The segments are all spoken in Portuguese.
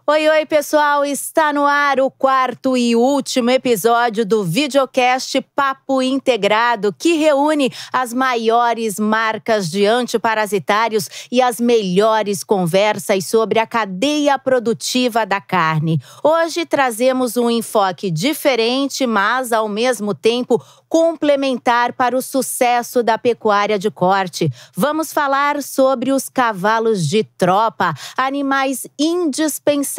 Oi, oi, pessoal! Está no ar o quarto e último episódio do videocast Papo Integrado, que reúne as maiores marcas de antiparasitários e as melhores conversas sobre a cadeia produtiva da carne. Hoje trazemos um enfoque diferente, mas, ao mesmo tempo, complementar para o sucesso da pecuária de corte. Vamos falar sobre os cavalos de tropa, animais indispensáveis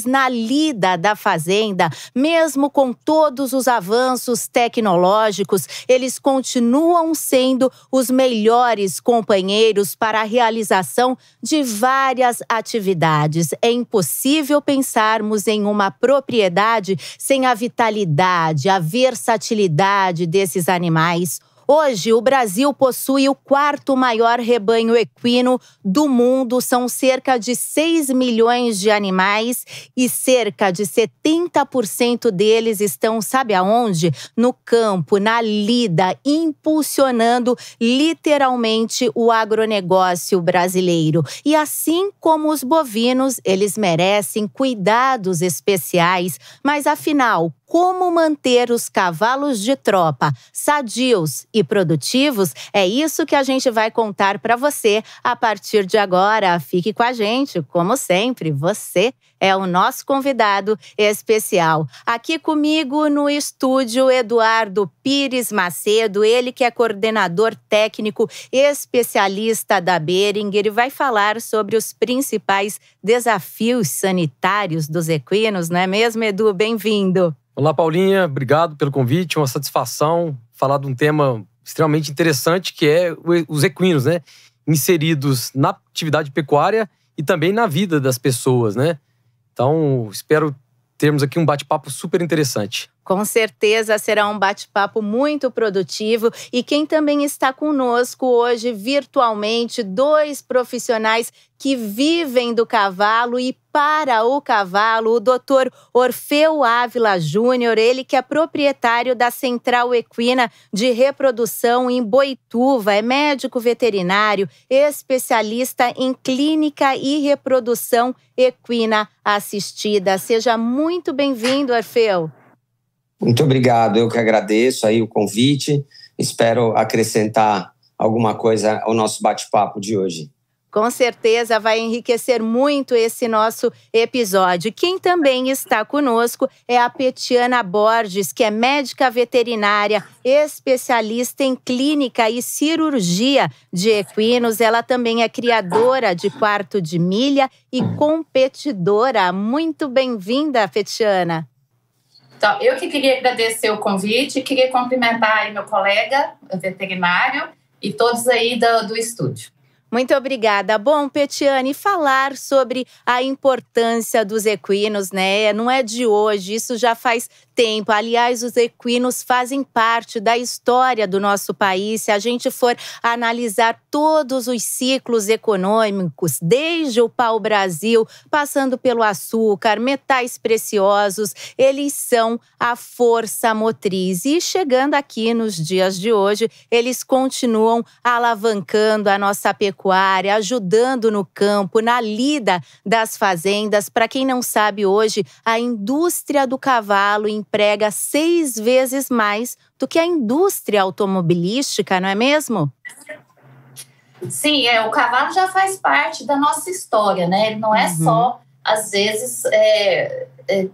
na lida da fazenda. Mesmo com todos os avanços tecnológicos, eles continuam sendo os melhores companheiros para a realização de várias atividades. É impossível pensarmos em uma propriedade sem a vitalidade, a versatilidade desses animais. Hoje, o Brasil possui o quarto maior rebanho equino do mundo. São cerca de 6 milhões de animais e cerca de 70% deles estão, sabe aonde? No campo, na lida, impulsionando literalmente o agronegócio brasileiro. E assim como os bovinos, eles merecem cuidados especiais. Mas afinal, como manter os cavalos de tropa sadios e produtivos? É isso que a gente vai contar para você a partir de agora. Fique com a gente, como sempre, você é o nosso convidado especial. Aqui comigo no estúdio, Eduardo Pires Macedo, ele que é coordenador técnico especialista da Behringer e vai falar sobre os principais desafios sanitários dos equinos, não é mesmo, Edu? Bem-vindo! Olá, Paulinha. Obrigado pelo convite. Uma satisfação falar de um tema extremamente interessante, que é os equinos, né? Inseridos na atividade pecuária e também na vida das pessoas, né? Então, espero termos aqui um bate-papo super interessante. Com certeza será um bate-papo muito produtivo. E quem também está conosco hoje virtualmente, dois profissionais que vivem do cavalo e para o cavalo, o Dr. Orfeu Ávila Júnior, ele que é proprietário da Central Equina de Reprodução em Boituva, é médico veterinário, especialista em clínica e reprodução equina assistida. Seja muito bem-vindo, Orfeu. Muito obrigado, eu que agradeço aí o convite, espero acrescentar alguma coisa ao nosso bate-papo de hoje. Com certeza vai enriquecer muito esse nosso episódio. Quem também está conosco é a Petiana Borges, que é médica veterinária, especialista em clínica e cirurgia de equinos. Ela também é criadora de quarto de milha e competidora. Muito bem-vinda, Petiana. Então, eu que queria agradecer o convite, queria cumprimentar aí meu colega veterinário e todos aí do estúdio. Muito obrigada. Bom, Petiane, falar sobre a importância dos equinos, né? Não é de hoje, isso já faz tempo. Aliás, os equinos fazem parte da história do nosso país. Se a gente for analisar todos os ciclos econômicos, desde o pau-brasil, passando pelo açúcar, metais preciosos, eles são a força motriz. E chegando aqui nos dias de hoje, eles continuam alavancando a nossa pecuária, ajudando no campo, na lida das fazendas. Para quem não sabe, hoje, a indústria do cavalo emprega 6 vezes mais do que a indústria automobilística, não é mesmo? Sim, o cavalo já faz parte da nossa história, né? Ele não é só, às vezes,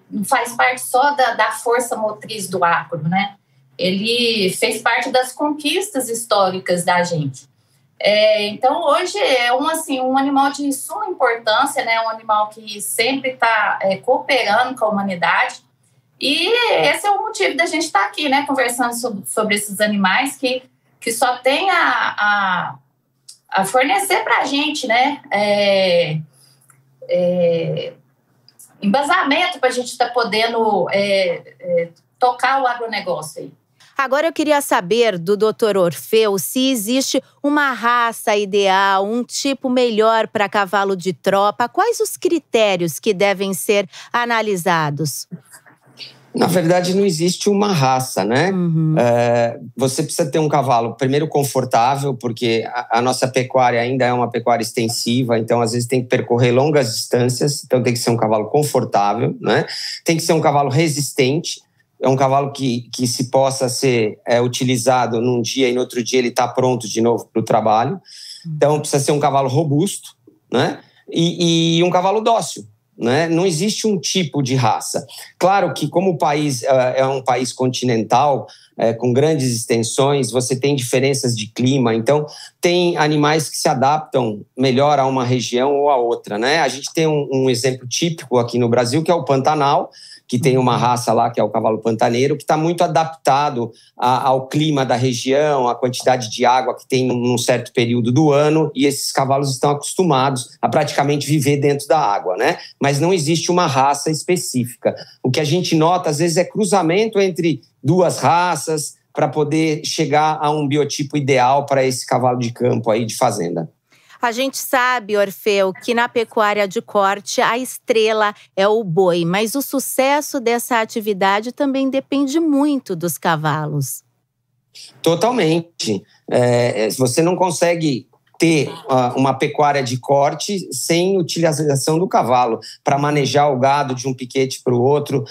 não faz parte só da força motriz do agro, né? Ele fez parte das conquistas históricas da gente. Então, hoje é um animal de suma importância, né? Um animal que sempre está cooperando com a humanidade. E esse é o motivo da gente estar aqui, né? Conversando sobre esses animais que só tem a fornecer para a gente, né? Embasamento para a gente estar podendo tocar o agronegócio aí. Agora eu queria saber do Dr. Orfeu se existe uma raça ideal, um tipo melhor para cavalo de tropa. Quais os critérios que devem ser analisados? Na verdade, não existe uma raça, né? Você precisa ter um cavalo, primeiro, confortável, porque a nossa pecuária ainda é uma pecuária extensiva, então, às vezes, tem que percorrer longas distâncias, então tem que ser um cavalo confortável, né? Tem que ser um cavalo resistente, é um cavalo que se possa ser utilizado num dia e no outro dia ele está pronto de novo para o trabalho. Então, precisa ser um cavalo robusto, né? E um cavalo dócil. Né? Não existe um tipo de raça. Claro que, como o país é um país continental, com grandes extensões, você tem diferenças de clima, então tem animais que se adaptam melhor a uma região ou a outra. Né? A gente tem um exemplo típico aqui no Brasil, que é o Pantanal, que tem uma raça lá, que é o cavalo pantaneiro, que está muito adaptado ao clima da região, à quantidade de água que tem num certo período do ano, e esses cavalos estão acostumados a praticamente viver dentro da água, né? Mas não existe uma raça específica. O que a gente nota, às vezes, é cruzamento entre duas raças para poder chegar a um biotipo ideal para esse cavalo de campo aí de fazenda. A gente sabe, Orfeu, que na pecuária de corte a estrela é o boi, mas o sucesso dessa atividade também depende muito dos cavalos. Totalmente. Você não consegue ter uma pecuária de corte sem utilização do cavalo para manejar o gado de um piquete para o outro,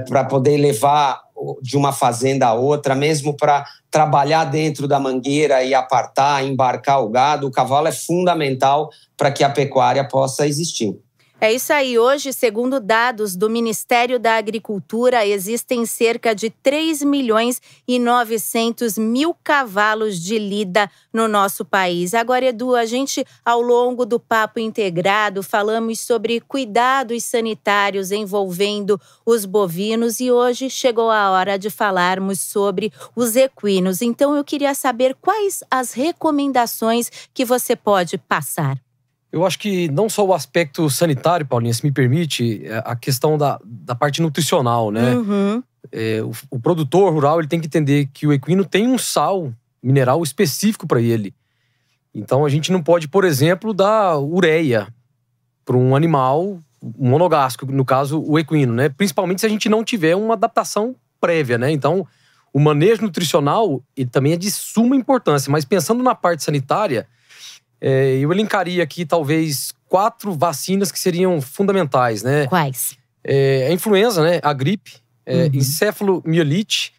para poder levar de uma fazenda a outra, mesmo para trabalhar dentro da mangueira e apartar, embarcar o gado. O cavalo é fundamental para que a pecuária possa existir. É isso aí. Hoje, segundo dados do Ministério da Agricultura, existem cerca de 3.900.000 cavalos de lida no nosso país. Agora, Edu, a gente, ao longo do Papo Integrado, falamos sobre cuidados sanitários envolvendo os bovinos e hoje chegou a hora de falarmos sobre os equinos. Então, eu queria saber quais as recomendações que você pode passar. Eu acho que não só o aspecto sanitário, Paulinha, se me permite, a questão da parte nutricional, né? O produtor rural ele tem que entender que o equino tem um sal mineral específico para ele. Então a gente não pode, por exemplo, dar ureia para um animal monogástrico, no caso o equino, né? Principalmente se a gente não tiver uma adaptação prévia, né? Então o manejo nutricional ele também é de suma importância, mas pensando na parte sanitária, eu elencaria aqui talvez 4 vacinas que seriam fundamentais, né? Quais? A influenza, né? A gripe, encefalomielite,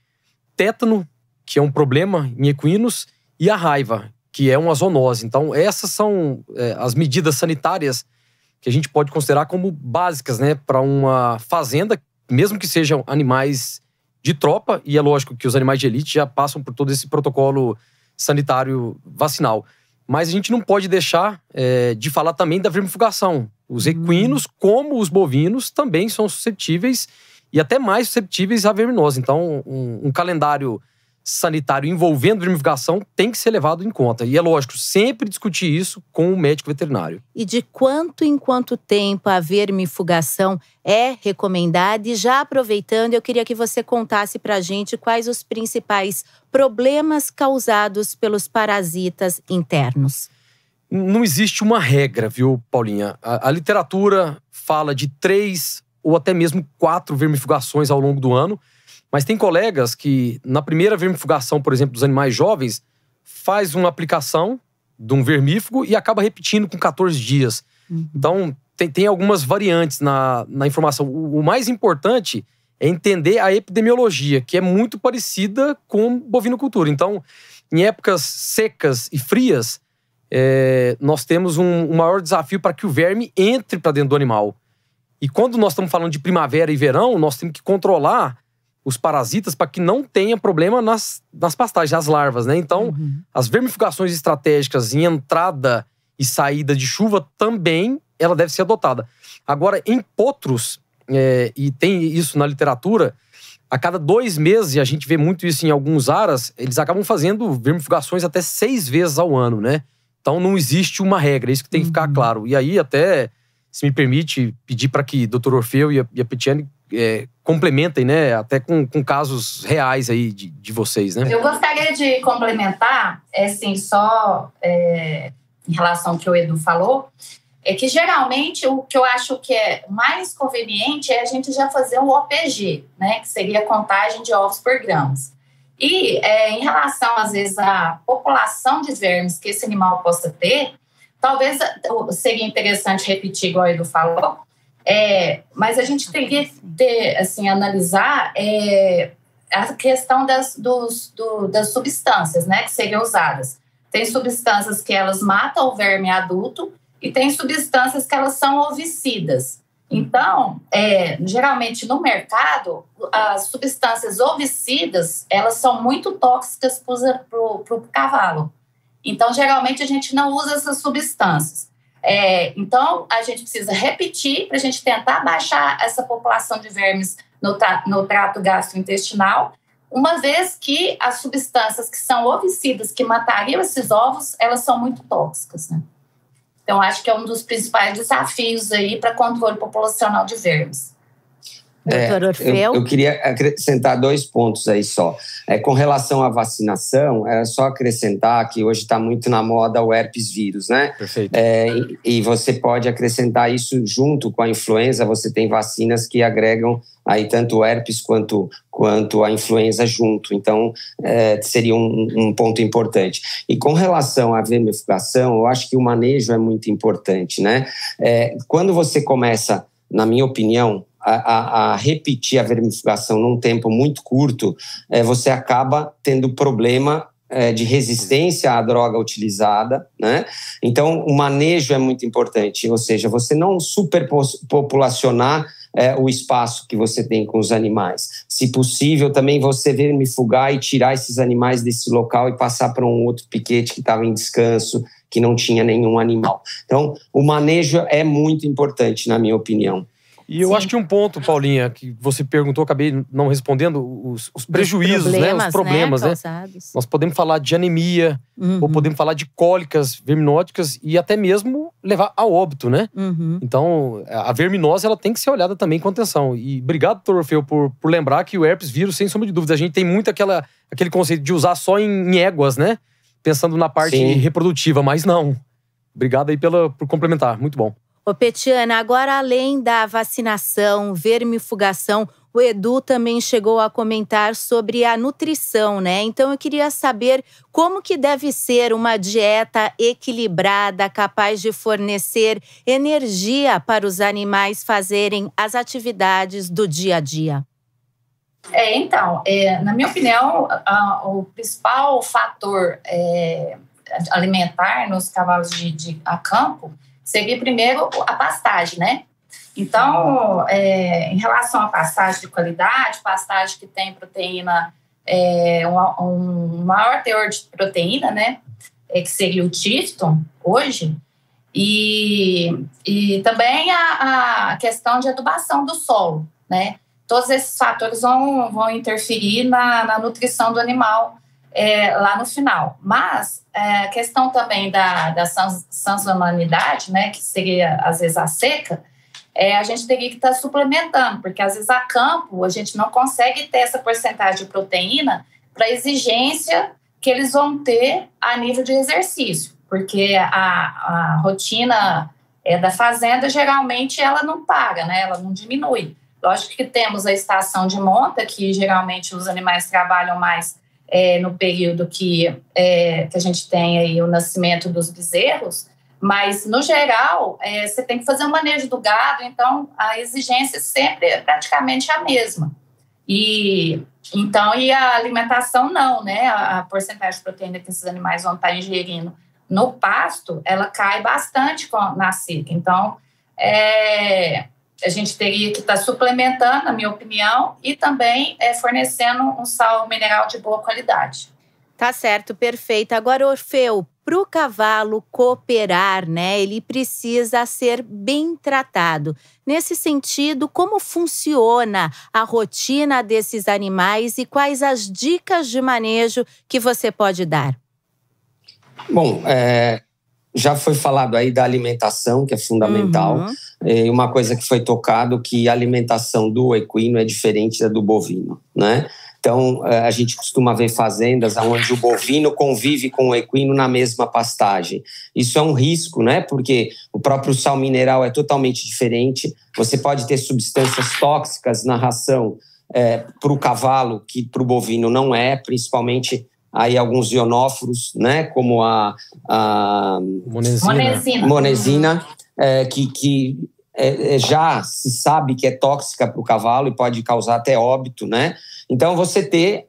tétano, que é um problema em equinos, e a raiva, que é uma zoonose. Então, essas são as medidas sanitárias que a gente pode considerar como básicas, né? Para uma fazenda, mesmo que sejam animais de tropa, e é lógico que os animais de elite já passam por todo esse protocolo sanitário vacinal. Mas a gente não pode deixar de falar também da vermifugação. Os equinos, como os bovinos, também são suscetíveis e até mais suscetíveis à verminose. Então, um calendário sanitário envolvendo vermifugação tem que ser levado em conta. E é lógico, sempre discutir isso com o médico veterinário. E de quanto em quanto tempo a vermifugação é recomendada? E já aproveitando, eu queria que você contasse pra gente quais os principais problemas causados pelos parasitas internos. Não existe uma regra, viu, Paulinha? A literatura fala de 3 ou até mesmo 4 vermifugações ao longo do ano. Mas tem colegas que, na primeira vermifugação, por exemplo, dos animais jovens, faz uma aplicação de um vermífugo e acaba repetindo com 14 dias. Então, tem algumas variantes na informação. O mais importante é entender a epidemiologia, que é muito parecida com bovinocultura. Então, em épocas secas e frias, nós temos um maior desafio para que o verme entre para dentro do animal. E quando nós estamos falando de primavera e verão, nós temos que controlar os parasitas para que não tenha problema nas pastagens, nas larvas, né? Então, as vermifugações estratégicas em entrada e saída de chuva também, ela deve ser adotada. Agora, em potros, e tem isso na literatura, a cada 2 meses, e a gente vê muito isso em alguns aras, eles acabam fazendo vermifugações até 6 vezes ao ano, né? Então, não existe uma regra, isso que tem que ficar claro. E aí, até, se me permite, pedir para que o Dr. Orfeu e a Petiane complementem, né? Até com casos reais aí de vocês, né? Eu gostaria de complementar, assim, só em relação ao que o Edu falou. é que geralmente o que eu acho que é mais conveniente é a gente já fazer um OPG, né, que seria a contagem de ovos por gramas. E em relação, às vezes, à população de vermes que esse animal possa ter, talvez seria interessante repetir, igual o Edu falou, mas a gente teria que analisar a questão das substâncias, né, que seriam usadas. Tem substâncias que elas matam o verme adulto e tem substâncias que elas são ovicidas. Então, geralmente no mercado, as substâncias ovicidas, elas são muito tóxicas para o cavalo. Então, geralmente, a gente não usa essas substâncias. Então, a gente precisa repetir para a gente tentar baixar essa população de vermes no trato gastrointestinal, uma vez que as substâncias que são ovicidas, que matariam esses ovos, elas são muito tóxicas, né? Então, acho que é um dos principais desafios aí para controle populacional de vermes. Doutor Orfeu? Eu queria acrescentar 2 pontos aí só. Com relação à vacinação, é só acrescentar que hoje está muito na moda o herpes vírus, né? Perfeito. E você pode acrescentar isso junto com a influenza, você tem vacinas que agregam aí tanto o herpes quanto a influenza junto. Então, seria um ponto importante. E com relação à vermifugação, eu acho que o manejo é muito importante, né? Quando você começa, na minha opinião, a repetir a vermifugação num tempo muito curto, você acaba tendo problema de resistência à droga utilizada, né? Então, o manejo é muito importante, ou seja, você não superpopulacionar o espaço que você tem com os animais. Se possível, também você vermifugar e tirar esses animais desse local e passar para um outro piquete que estava em descanso, que não tinha nenhum animal. Então, o manejo é muito importante, na minha opinião. E eu acho que um ponto, Paulinha, que você perguntou, acabei não respondendo, os prejuízos, os problemas, né? Nós podemos falar de anemia, ou podemos falar de cólicas verminóticas e até mesmo levar a óbito, né? Então, a verminose, ela tem que ser olhada também com atenção. E obrigado, doutor Orfeu, por lembrar que o herpes vírus, sem sombra de dúvida, a gente tem muito aquele conceito de usar só em éguas, né? Pensando na parte reprodutiva, mas não. Obrigado aí por complementar, muito bom. Ô Petiana, agora além da vacinação, vermifugação, o Edu também chegou a comentar sobre a nutrição, né? Então eu queria saber como que deve ser uma dieta equilibrada, capaz de fornecer energia para os animais fazerem as atividades do dia a dia. Então, na minha opinião, o principal fator alimentar nos cavalos a campo seria primeiro a pastagem, né? Então, em relação à pastagem de qualidade, pastagem que tem proteína, um maior teor de proteína, né? Que seria o Tifton, hoje. E também a questão de adubação do solo, né? Todos esses fatores vão interferir na nutrição do animal lá no final. Mas a questão também da sazonalidade, né, que seria às vezes a seca, a gente teria que estar suplementando, porque às vezes a campo a gente não consegue ter essa porcentagem de proteína para a exigência que eles vão ter a nível de exercício, porque a rotina da fazenda geralmente ela não para, né, ela não diminui. Lógico que temos a estação de monta, que geralmente os animais trabalham mais no período que a gente tem aí o nascimento dos bezerros, mas, no geral, você tem que fazer o manejo do gado, então a exigência sempre é praticamente a mesma. E a alimentação não, né? A porcentagem de proteína que esses animais vão estar ingerindo no pasto, ela cai bastante na seca. Então, a gente teria que estar suplementando, na minha opinião, e também fornecendo um sal mineral de boa qualidade. Tá certo, perfeito. Agora, Orfeu, para o cavalo cooperar, né, ele precisa ser bem tratado. Nesse sentido, como funciona a rotina desses animais e quais as dicas de manejo que você pode dar? Bom, já foi falado aí da alimentação, que é fundamental. E uma coisa que foi tocado, que a alimentação do equino é diferente da do bovino, né? Então, a gente costuma ver fazendas onde o bovino convive com o equino na mesma pastagem. Isso é um risco, né? Porque o próprio sal mineral é totalmente diferente. Você pode ter substâncias tóxicas na ração para o cavalo, que para o bovino não é, principalmente aí alguns ionóforos, né? Como a monesina, que já se sabe que é tóxica para o cavalo e pode causar até óbito, né? Então, você ter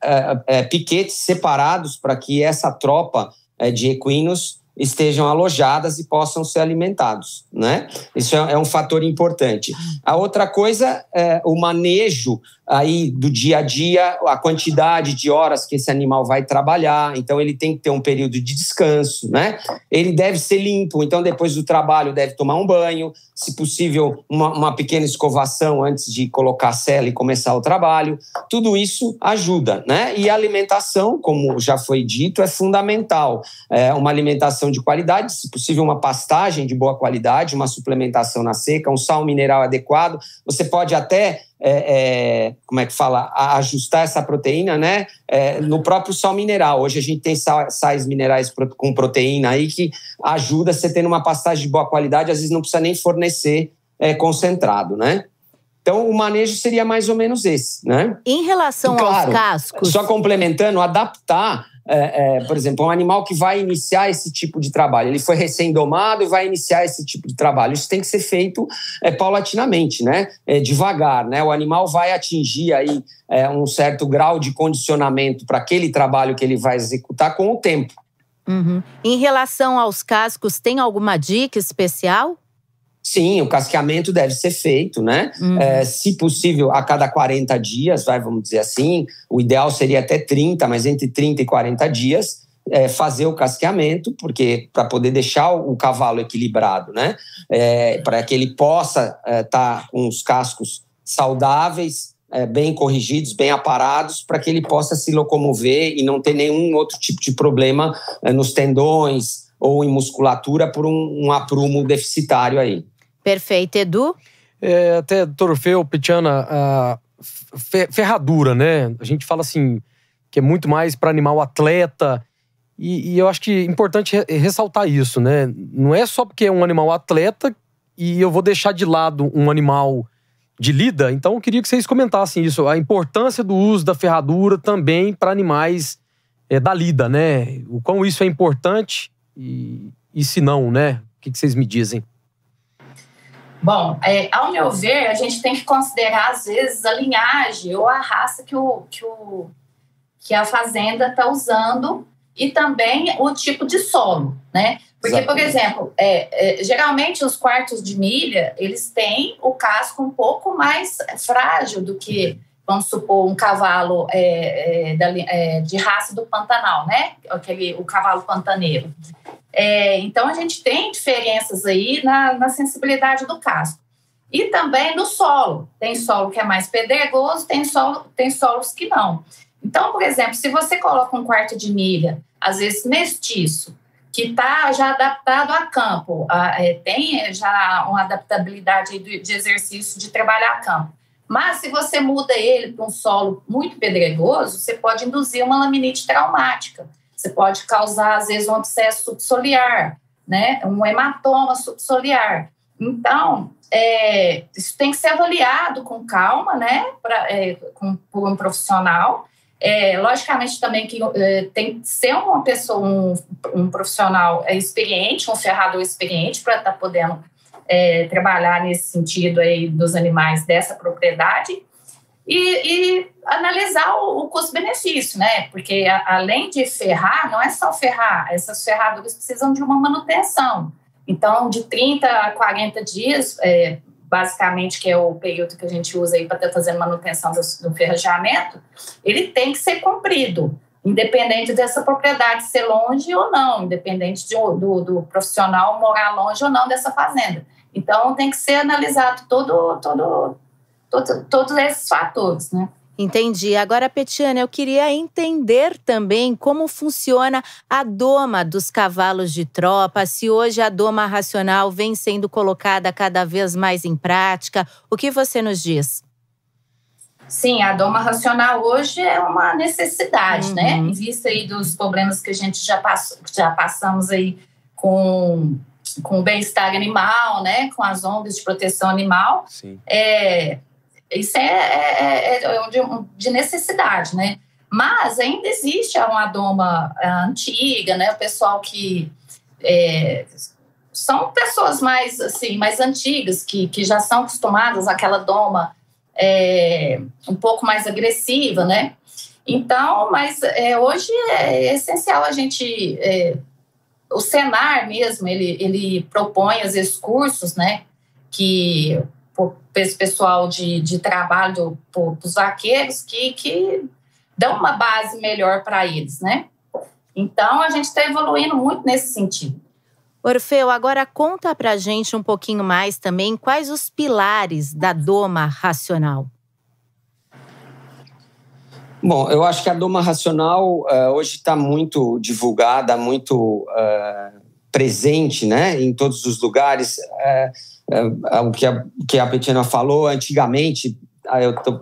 piquetes separados para que essa tropa de equinos estejam alojadas e possam ser alimentados, né? Isso é um fator importante. A outra coisa é o manejo aí do dia a dia, a quantidade de horas que esse animal vai trabalhar. Então, ele tem que ter um período de descanso, né? Ele deve ser limpo, então depois do trabalho deve tomar um banho, se possível uma pequena escovação antes de colocar a sela e começar o trabalho. Tudo isso ajuda, né? E a alimentação, como já foi dito, é fundamental. Uma alimentação de qualidade, se possível uma pastagem de boa qualidade, uma suplementação na seca, um sal mineral adequado. Você pode até ajustar essa proteína, né? No próprio sal mineral. Hoje a gente tem sais minerais com proteína aí que ajuda você tendo uma pastagem de boa qualidade, às vezes não precisa nem fornecer concentrado, né? Então o manejo seria mais ou menos esse, né? Em relação aos cascos... Só complementando, adaptar, por exemplo, um animal que vai iniciar esse tipo de trabalho, ele foi recém-domado e vai iniciar esse tipo de trabalho. Isso tem que ser feito paulatinamente, né? Devagar, né? O animal vai atingir aí um certo grau de condicionamento para aquele trabalho que ele vai executar com o tempo. Uhum. Em relação aos cascos, tem alguma dica especial? Sim, o casqueamento deve ser feito, né? Se possível, a cada 40 dias, vamos dizer assim. O ideal seria até 30, mas entre 30 e 40 dias, fazer o casqueamento, porque para poder deixar o cavalo equilibrado, né? Para que ele possa estar com os cascos saudáveis, bem corrigidos, bem aparados, para que ele possa se locomover e não ter nenhum outro tipo de problema nos tendões ou em musculatura por um aprumo deficitário aí. Perfeito. Edu? Até, doutor Orfeu, Petiana, a ferradura, né? A gente fala assim, que é muito mais para animal atleta, e eu acho que é importante ressaltar isso, né? Não é só porque é um animal atleta e eu vou deixar de lado um animal de lida. Então eu queria que vocês comentassem isso, a importância do uso da ferradura também para animais da lida, né? O quão isso é importante e se não, né? O que vocês me dizem? Bom, ao meu ver, a gente tem que considerar, às vezes, a linhagem ou a raça que a fazenda está usando e também o tipo de solo, né? Porque, exatamente. Por exemplo, geralmente os quartos de milha, eles têm o casco um pouco mais frágil do que, vamos supor, um cavalo de raça do Pantanal, né? O cavalo pantaneiro. Então, a gente tem diferenças aí na sensibilidade do casco. E também no solo. Tem solo que é mais pedregoso, tem solos que não. Então, por exemplo, se você coloca um quarto de milha, às vezes mestiço, que está já adaptado a campo, tem já uma adaptabilidade de exercício de trabalhar a campo. Mas se você muda ele para um solo muito pedregoso, você pode induzir uma laminite traumática. Você pode causar, às vezes, um abscesso subsoliar, né? Um hematoma subsoliar. Então, isso tem que ser avaliado com calma, né? Por um profissional. Logicamente, também que tem que ser uma pessoa, um profissional experiente, um ferrador experiente, para estar podendo trabalhar nesse sentido aí dos animais dessa propriedade. E analisar o custo-benefício, né? Porque além de ferrar, não é só ferrar, essas ferraduras precisam de uma manutenção. Então, de 30 a 40 dias, basicamente, que é o período que a gente usa aí para estar fazendo manutenção do ferrajamento, ele tem que ser cumprido, independente dessa propriedade ser longe ou não, independente do profissional morar longe ou não dessa fazenda. Então, tem que ser analisado todos esses fatores, né? Entendi. Agora, Petiana, eu queria entender também como funciona a doma dos cavalos de tropa, se hoje a doma racional vem sendo colocada cada vez mais em prática. O que você nos diz? Sim, a doma racional hoje é uma necessidade, né? Em vista aí dos problemas que a gente já passamos aí com o bem-estar animal, né? Com as ONGs de proteção animal. Sim. Isso é de necessidade, né? Mas ainda existe uma doma antiga, né? O pessoal que são pessoas mais antigas que já são acostumadas àquela doma um pouco mais agressiva, né? Então, mas hoje é essencial a gente... o Senar mesmo, ele propõe, às vezes, cursos, né? Que esse pessoal de trabalho para os vaqueiros que dão uma base melhor para eles, né? Então, a gente está evoluindo muito nesse sentido. Orfeu, agora conta pra gente um pouquinho mais também quais os pilares da doma racional. Bom, eu acho que a doma racional hoje está muito divulgada, muito presente, né, em todos os lugares. O que a Petiana falou, antigamente,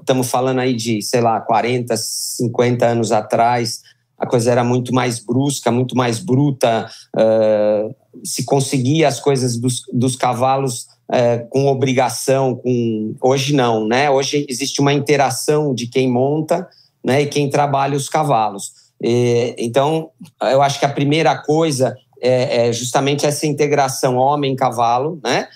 estamos falando aí de, 40, 50 anos atrás, a coisa era muito mais brusca, muito mais bruta, se conseguia as coisas dos cavalos com obrigação, hoje não, né? Hoje existe uma interação de quem monta, né, e quem trabalha os cavalos. Então, eu acho que a primeira coisa é justamente essa integração homem-cavalo, né?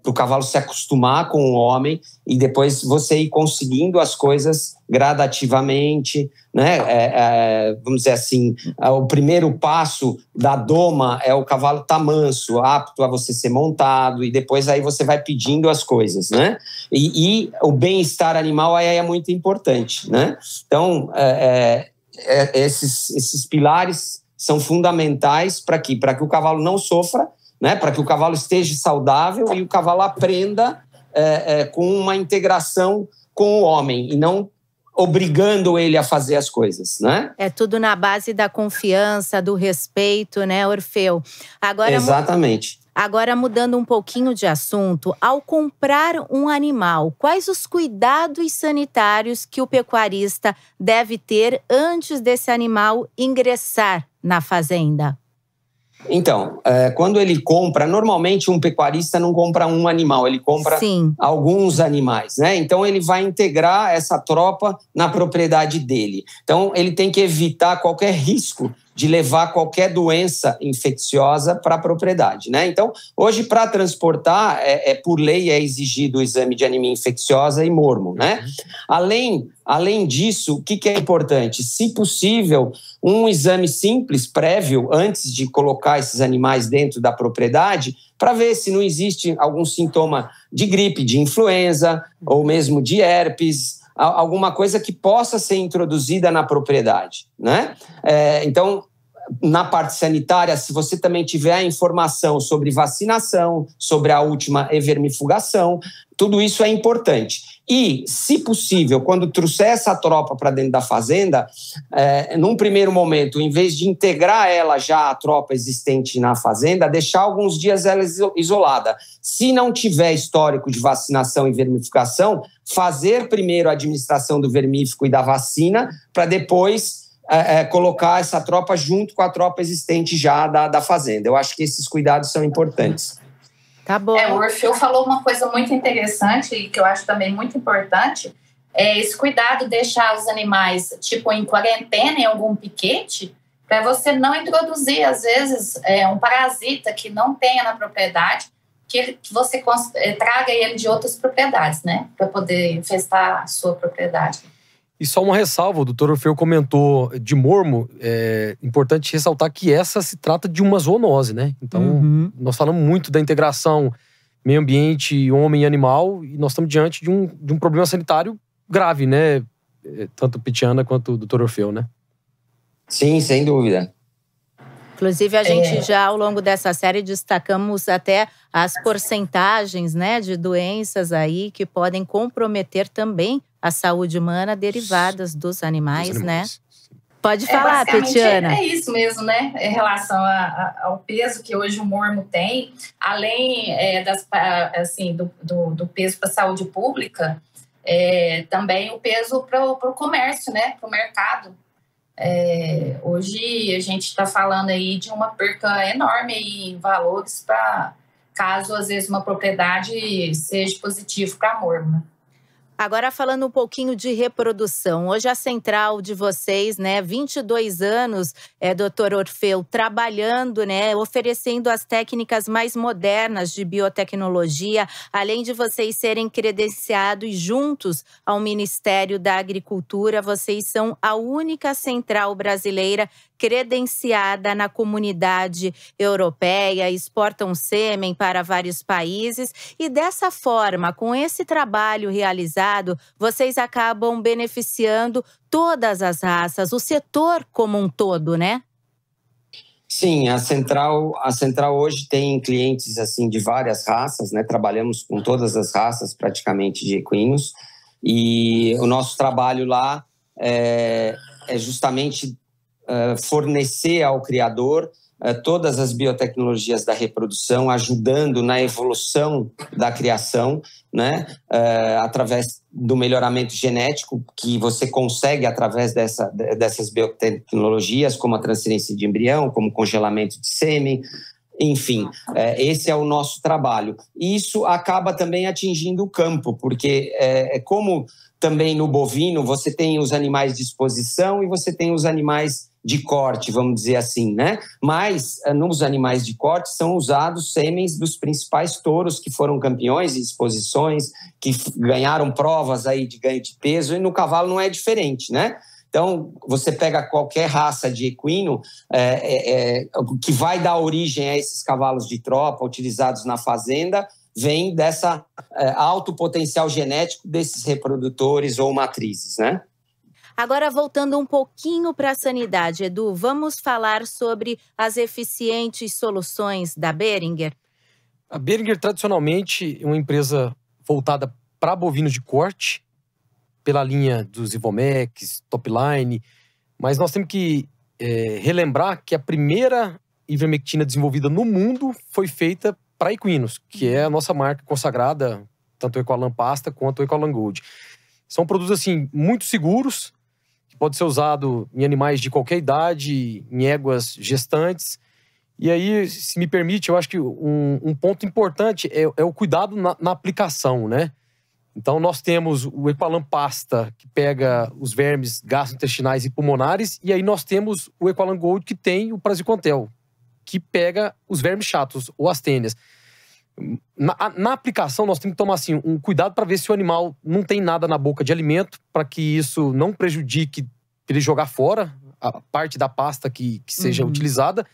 Para o cavalo se acostumar com o homem e depois você ir conseguindo as coisas gradativamente, né? Vamos dizer assim, o primeiro passo da doma é o cavalo estar manso, apto a você ser montado, e depois aí você vai pedindo as coisas, né? E o bem-estar animal aí é muito importante, né? Então, esses pilares são fundamentais para que o cavalo não sofra, né, para que o cavalo esteja saudável e o cavalo aprenda com uma integração com o homem e não obrigando ele a fazer as coisas, né? É tudo na base da confiança, do respeito, né, Orfeu? Exatamente. Agora, mudando um pouquinho de assunto, ao comprar um animal, quais os cuidados sanitários que o pecuarista deve ter antes desse animal ingressar na fazenda? Então, quando ele compra, normalmente um pecuarista não compra um animal, ele compra alguns animais, né? Então, ele vai integrar essa tropa na propriedade dele. Então, ele tem que evitar qualquer risco de levar qualquer doença infecciosa para a propriedade, né? Então, hoje, para transportar, por lei, é exigido o exame de anemia infecciosa e mormo, né? Além disso, o que é importante? Se possível, um exame simples, prévio, antes de colocar esses animais dentro da propriedade, para ver se não existe algum sintoma de gripe, de influenza, ou mesmo de herpes, alguma coisa que possa ser introduzida na propriedade, né? Então, na parte sanitária, se você também tiver a informação sobre vacinação, sobre a última evermifugação, tudo isso é importante. E, se possível, quando trouxer essa tropa para dentro da fazenda, num primeiro momento, em vez de integrar ela já à tropa existente na fazenda, deixar alguns dias ela isolada. Se não tiver histórico de vacinação e vermifugação, fazer primeiro a administração do vermífugo e da vacina, para depois colocar essa tropa junto com a tropa existente já da fazenda. Eu acho que esses cuidados são importantes. Tá bom. O Orfeu falou uma coisa muito interessante e que eu acho também muito importante, esse cuidado de deixar os animais, tipo, em quarentena, em algum piquete, para você não introduzir, às vezes, um parasita que não tenha na propriedade, que você traga ele de outras propriedades, né? Para poder infestar a sua propriedade. E só uma ressalva, o doutor Orfeu comentou de mormo, é importante ressaltar que essa se trata de uma zoonose, né? Então, nós falamos muito da integração meio ambiente, homem e animal, e nós estamos diante de um problema sanitário grave, né? Tanto Petiana quanto o doutor Orfeu, né? Sim, sem dúvida. Inclusive, a gente já, ao longo dessa série, destacamos até as porcentagens, né, de doenças aí que podem comprometer também a saúde humana derivadas dos animais, né? Pode falar, Petiana. É isso mesmo, né? Em relação ao peso que hoje o mormo tem, além do peso para a saúde pública, também o peso para o comércio, né, para o mercado. Hoje a gente está falando aí de uma perca enorme aí em valores para caso às vezes uma propriedade seja positivo para amor, né? Agora falando um pouquinho de reprodução, hoje a central de vocês, né, 22 anos, doutor Orfeu, trabalhando, né, oferecendo as técnicas mais modernas de biotecnologia, além de vocês serem credenciados juntos ao Ministério da Agricultura, vocês são a única central brasileira credenciada na comunidade europeia, exportam sêmen para vários países e dessa forma, com esse trabalho realizado, vocês acabam beneficiando todas as raças, o setor como um todo, né? Sim, a central hoje tem clientes assim de várias raças, né? Trabalhamos com todas as raças praticamente de equinos e o nosso trabalho lá é justamente fornecer ao criador todas as biotecnologias da reprodução, ajudando na evolução da criação, né? Através do melhoramento genético que você consegue através dessas biotecnologias, como a transferência de embrião, como congelamento de sêmen, enfim, esse é o nosso trabalho. E isso acaba também atingindo o campo, porque como também no bovino você tem os animais de exposição e você tem os animais de corte, vamos dizer assim, né? Mas nos animais de corte são usados sêmens dos principais touros que foram campeões em exposições, que ganharam provas aí de ganho de peso, e no cavalo não é diferente, né? Então, você pega qualquer raça de equino que vai dar origem a esses cavalos de tropa utilizados na fazenda, vem dessa alto potencial genético desses reprodutores ou matrizes, né? Agora, voltando um pouquinho para a sanidade, Edu, vamos falar sobre as eficientes soluções da Boehringer? A Boehringer, tradicionalmente, é uma empresa voltada para bovinos de corte, pela linha dos Ivomex, Topline, mas nós temos que relembrar que a primeira ivermectina desenvolvida no mundo foi feita para equinos, que é a nossa marca consagrada, tanto o Equalan Pasta quanto o Equalan Gold. São produtos assim muito seguros, que pode ser usado em animais de qualquer idade, em éguas gestantes. E aí, se me permite, eu acho que um ponto importante é o cuidado na aplicação, né? Então, nós temos o Equalan Pasta, que pega os vermes gastrointestinais e pulmonares, e aí nós temos o Equalan Gold, que tem o Praziquantel, que pega os vermes chatos, ou as tênias. Na aplicação, nós temos que tomar assim, um cuidado para ver se o animal não tem nada na boca de alimento, para que isso não prejudique ele jogar fora a parte da pasta que seja utilizada.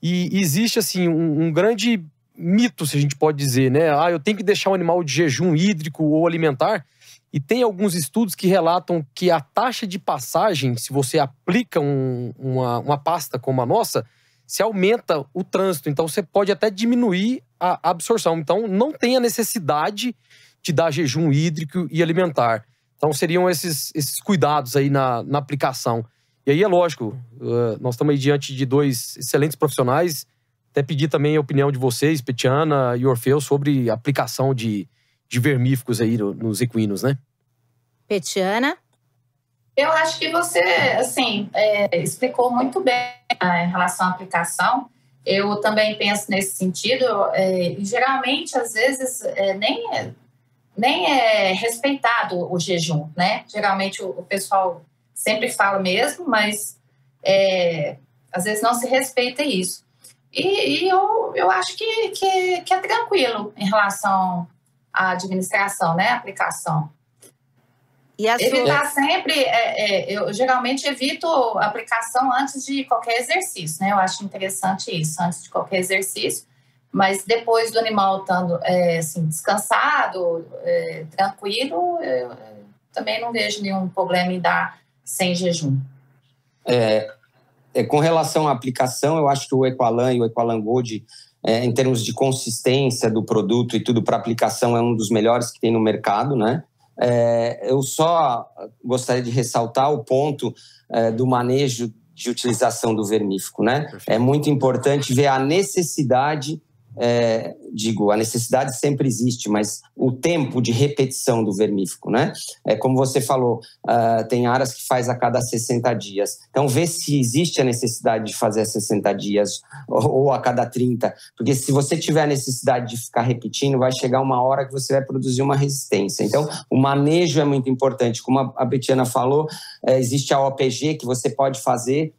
E existe assim, um grande mito, se a gente pode dizer, né? Eu tenho que deixar o animal de jejum hídrico ou alimentar. E tem alguns estudos que relatam que a taxa de passagem, se você aplica uma pasta como a nossa, se aumenta o trânsito. Então, você pode até diminuir a absorção. Então, não tem a necessidade de dar jejum hídrico e alimentar. Então, seriam esses cuidados aí na aplicação. E aí, é lógico, nós estamos aí diante de dois excelentes profissionais. Até pedir também a opinião de vocês, Petiana e Orfeu, sobre a aplicação de vermífugos aí nos equinos, né? Petiana? Eu acho que você, assim, explicou muito bem em relação à aplicação. Eu também penso nesse sentido. E geralmente, às vezes, nem é respeitado o jejum, né? Geralmente, o pessoal sempre fala mesmo, mas às vezes não se respeita isso. E eu acho que é tranquilo em relação à administração, né? Aplicação. E evitar sempre, eu geralmente evito a aplicação antes de qualquer exercício, né? Eu acho interessante isso, antes de qualquer exercício. Mas depois do animal estando assim, descansado, tranquilo, eu também não vejo nenhum problema em dar sem jejum. Com relação à aplicação, eu acho que o Equalan e o Equalan Gold, em termos de consistência do produto e tudo para aplicação, é um dos melhores que tem no mercado, né? Eu só gostaria de ressaltar o ponto do manejo de utilização do vermífugo, né? É muito importante ver a necessidade a necessidade sempre existe, mas o tempo de repetição do vermífugo, né? Como você falou, tem áreas que faz a cada 60 dias. Então, vê se existe a necessidade de fazer a 60 dias ou a cada 30, porque se você tiver a necessidade de ficar repetindo, vai chegar uma hora que você vai produzir uma resistência. Então, o manejo é muito importante. Como a Betiana falou, existe a OPG que você pode fazer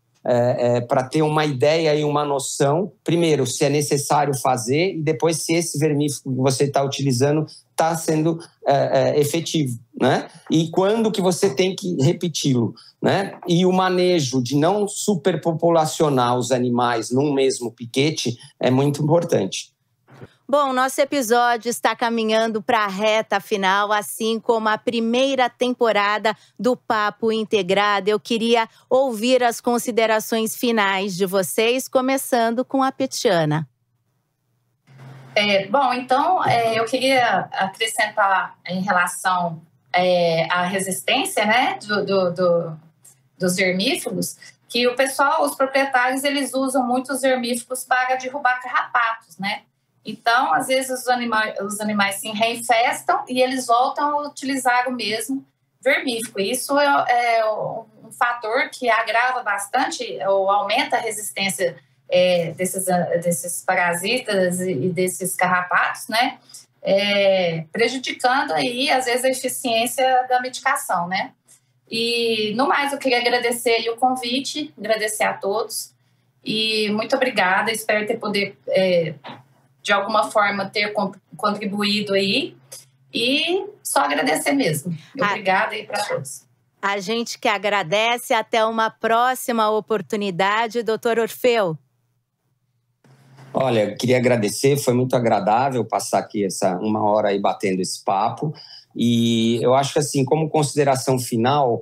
para ter uma ideia e uma noção, primeiro, se é necessário fazer e depois se esse vermífugo que você está utilizando está sendo efetivo, né? E quando que você tem que repeti-lo, né? E o manejo de não superpopulacionar os animais num mesmo piquete é muito importante. Bom, nosso episódio está caminhando para a reta final, assim como a primeira temporada do Papo Integrado. Eu queria ouvir as considerações finais de vocês, começando com a Betiana. Bom, então, eu queria acrescentar em relação à resistência, né, dos vermífugos, que o pessoal, os proprietários, eles usam muito os vermífugos para derrubar carrapatos, né? Então, às vezes, os animais se reinfestam e eles voltam a utilizar o mesmo vermífugo. Isso é um fator que agrava bastante ou aumenta a resistência desses parasitas e desses carrapatos, né? Prejudicando aí, às vezes, a eficiência da medicação, né? E, no mais, eu queria agradecer aí o convite, agradecer a todos e muito obrigada. Espero poder de alguma forma ter contribuído aí e só agradecer mesmo. Obrigada aí para todos. A gente que agradece, até uma próxima oportunidade, doutor Orfeu. Olha, eu queria agradecer, foi muito agradável passar aqui uma hora aí batendo esse papo e eu acho que assim, como consideração final,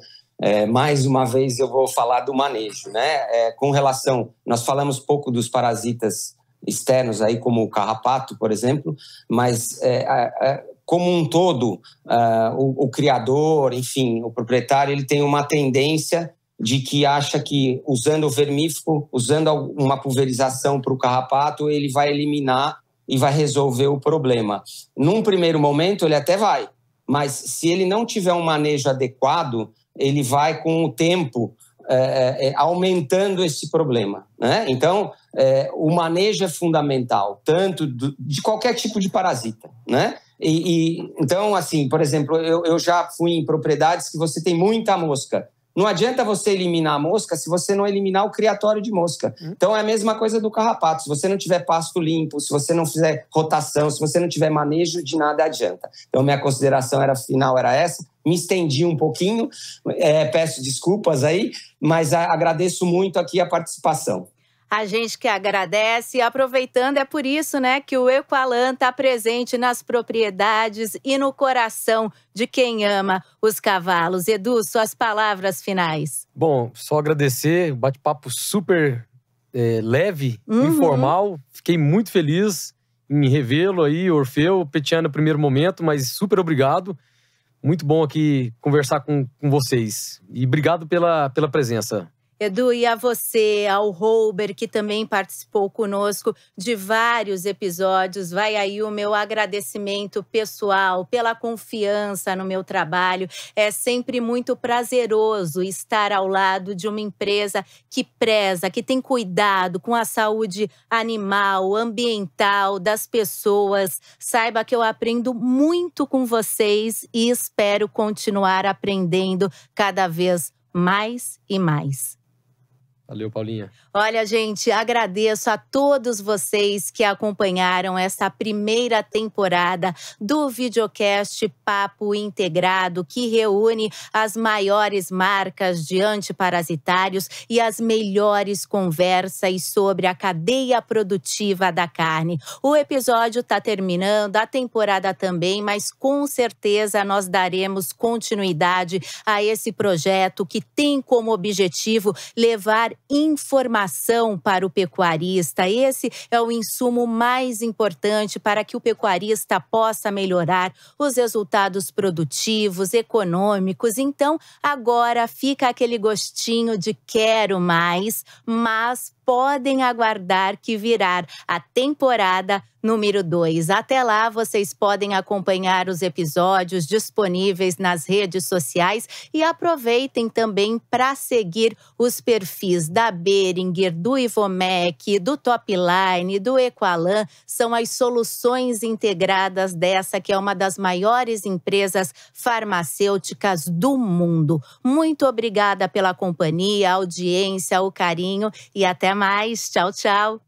mais uma vez eu vou falar do manejo, né? Com relação, nós falamos pouco dos parasitas externos aí, como o carrapato, por exemplo, mas como um todo, o criador, enfim, o proprietário, ele tem uma tendência de que acha que usando o vermífugo, usando uma pulverização para o carrapato, ele vai eliminar e vai resolver o problema. Num primeiro momento, ele até vai, mas se ele não tiver um manejo adequado, ele vai com o tempo aumentando esse problema, né? Então, o manejo é fundamental, tanto de qualquer tipo de parasita, né? Então, assim, por exemplo, eu já fui em propriedades que você tem muita mosca. Não adianta você eliminar a mosca se você não eliminar o criatório de mosca. Então, é a mesma coisa do carrapato. Se você não tiver pasto limpo, se você não fizer rotação, se você não tiver manejo, de nada adianta. Então, minha consideração final era essa. Me estendi um pouquinho, peço desculpas aí, mas agradeço muito aqui a participação. A gente que agradece, aproveitando, é por isso, né, que o Equalan está presente nas propriedades e no coração de quem ama os cavalos. Edu, suas palavras finais. Bom, só agradecer, bate-papo super leve, informal. Fiquei muito feliz em revê-lo aí, Orfeu, Betiana no primeiro momento, mas super obrigado. Muito bom aqui conversar com vocês. E obrigado pela presença. Edu, e a você, ao Holber, que também participou conosco de vários episódios, vai aí o meu agradecimento pessoal pela confiança no meu trabalho. É sempre muito prazeroso estar ao lado de uma empresa que preza, que tem cuidado com a saúde animal, ambiental, das pessoas. Saiba que eu aprendo muito com vocês e espero continuar aprendendo cada vez mais e mais. Valeu, Paulinha. Olha, gente, agradeço a todos vocês que acompanharam essa primeira temporada do videocast Papo Integrado, que reúne as maiores marcas de antiparasitários e as melhores conversas sobre a cadeia produtiva da carne. O episódio está terminando, a temporada também, mas com certeza nós daremos continuidade a esse projeto que tem como objetivo levar informação para o pecuarista. Esse é o insumo mais importante para que o pecuarista possa melhorar os resultados produtivos, econômicos. Então, agora fica aquele gostinho de quero mais, mas podem aguardar que virá a temporada número 2. Até lá, vocês podem acompanhar os episódios disponíveis nas redes sociais e aproveitem também para seguir os perfis da Boehringer, do Ivomec, do Topline, do Equalan. São as soluções integradas dessa que é uma das maiores empresas farmacêuticas do mundo. Muito obrigada pela companhia, a audiência, o carinho e até mais. Tchau, tchau.